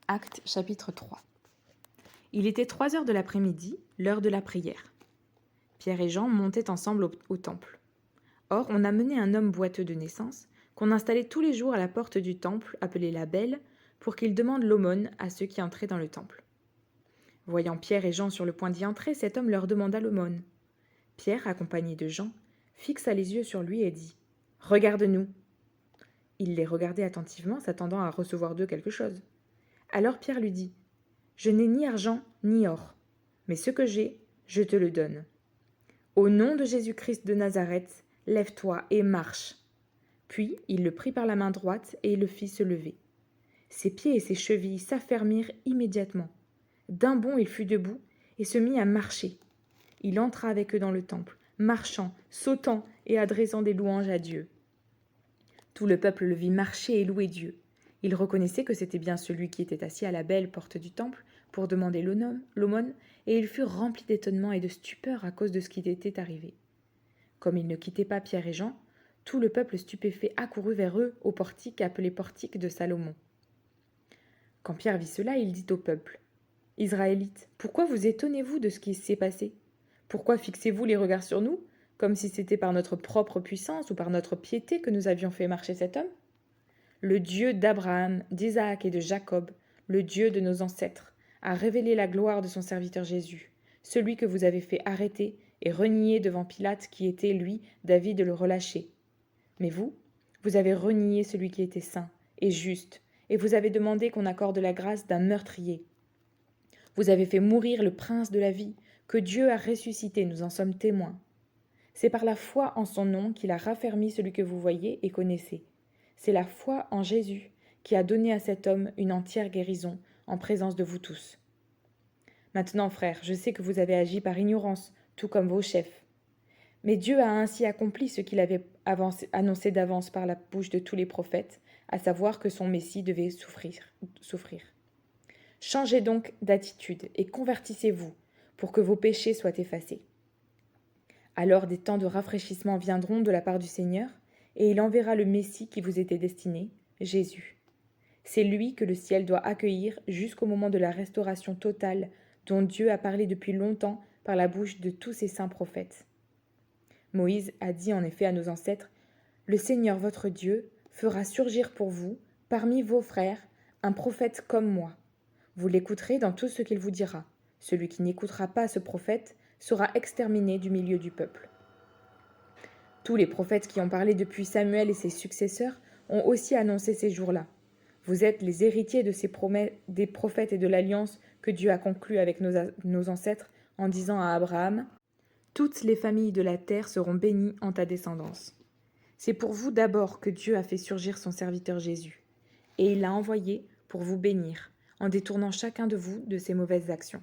Actes chapitre 3. Il était 3 heures de l'après-midi, l'heure de la prière. Pierre et Jean montaient ensemble au temple. Or, on amenait un homme boiteux de naissance, qu'on installait tous les jours à la porte du temple, appelé la Belle, pour qu'il demande l'aumône à ceux qui entraient dans le temple. Voyant Pierre et Jean sur le point d'y entrer, cet homme leur demanda l'aumône. Pierre, accompagné de Jean, fixa les yeux sur lui et dit « Regarde-nous !» Il les regardait attentivement, s'attendant à recevoir d'eux quelque chose. Alors Pierre lui dit « Je n'ai ni argent ni or, mais ce que j'ai, je te le donne. Au nom de Jésus-Christ de Nazareth, lève-toi et marche. » Puis il le prit par la main droite et il le fit se lever. Ses pieds et ses chevilles s'affermirent immédiatement. D'un bond il fut debout et se mit à marcher. Il entra avec eux dans le temple, marchant, sautant et adressant des louanges à Dieu. Tout le peuple le vit marcher et louer Dieu. Il reconnaissait que c'était bien celui qui était assis à la belle porte du temple pour demander l'aumône, et il fut rempli d'étonnement et de stupeur à cause de ce qui était arrivé. Comme il ne quittait pas Pierre et Jean, tout le peuple stupéfait accourut vers eux au portique appelé portique de Salomon. Quand Pierre vit cela, il dit au peuple « Israélites, pourquoi vous étonnez-vous de ce qui s'est passé ? Pourquoi fixez-vous les regards sur nous, comme si c'était par notre propre puissance ou par notre piété que nous avions fait marcher cet homme ? Le Dieu d'Abraham, d'Isaac et de Jacob, le Dieu de nos ancêtres, a révélé la gloire de son serviteur Jésus, celui que vous avez fait arrêter et renier devant Pilate qui était, lui, d'avis de le relâcher. Mais vous avez renié celui qui était saint et juste, et vous avez demandé qu'on accorde la grâce d'un meurtrier. Vous avez fait mourir le prince de la vie, que Dieu a ressuscité, nous en sommes témoins. C'est par la foi en son nom qu'il a raffermi celui que vous voyez et connaissez. C'est la foi en Jésus qui a donné à cet homme une entière guérison en présence de vous tous. Maintenant, frères, je sais que vous avez agi par ignorance, tout comme vos chefs. Mais Dieu a ainsi accompli ce qu'il avait annoncé d'avance par la bouche de tous les prophètes, à savoir que son Messie devait souffrir. Changez donc d'attitude et convertissez-vous pour que vos péchés soient effacés. Alors des temps de rafraîchissement viendront de la part du Seigneur, et il enverra le Messie qui vous était destiné, Jésus. C'est lui que le ciel doit accueillir jusqu'au moment de la restauration totale dont Dieu a parlé depuis longtemps par la bouche de tous ses saints prophètes. Moïse a dit en effet à nos ancêtres « Le Seigneur votre Dieu fera surgir pour vous, parmi vos frères, un prophète comme moi. Vous l'écouterez dans tout ce qu'il vous dira. Celui qui n'écoutera pas ce prophète sera exterminé du milieu du peuple. » Tous les prophètes qui ont parlé depuis Samuel et ses successeurs ont aussi annoncé ces jours-là. Vous êtes les héritiers de ces promesses des prophètes et de l'alliance que Dieu a conclue avec nos ancêtres en disant à Abraham « Toutes les familles de la terre seront bénies en ta descendance. » C'est pour vous d'abord que Dieu a fait surgir son serviteur Jésus, et il l'a envoyé pour vous bénir, en détournant chacun de vous de ses mauvaises actions.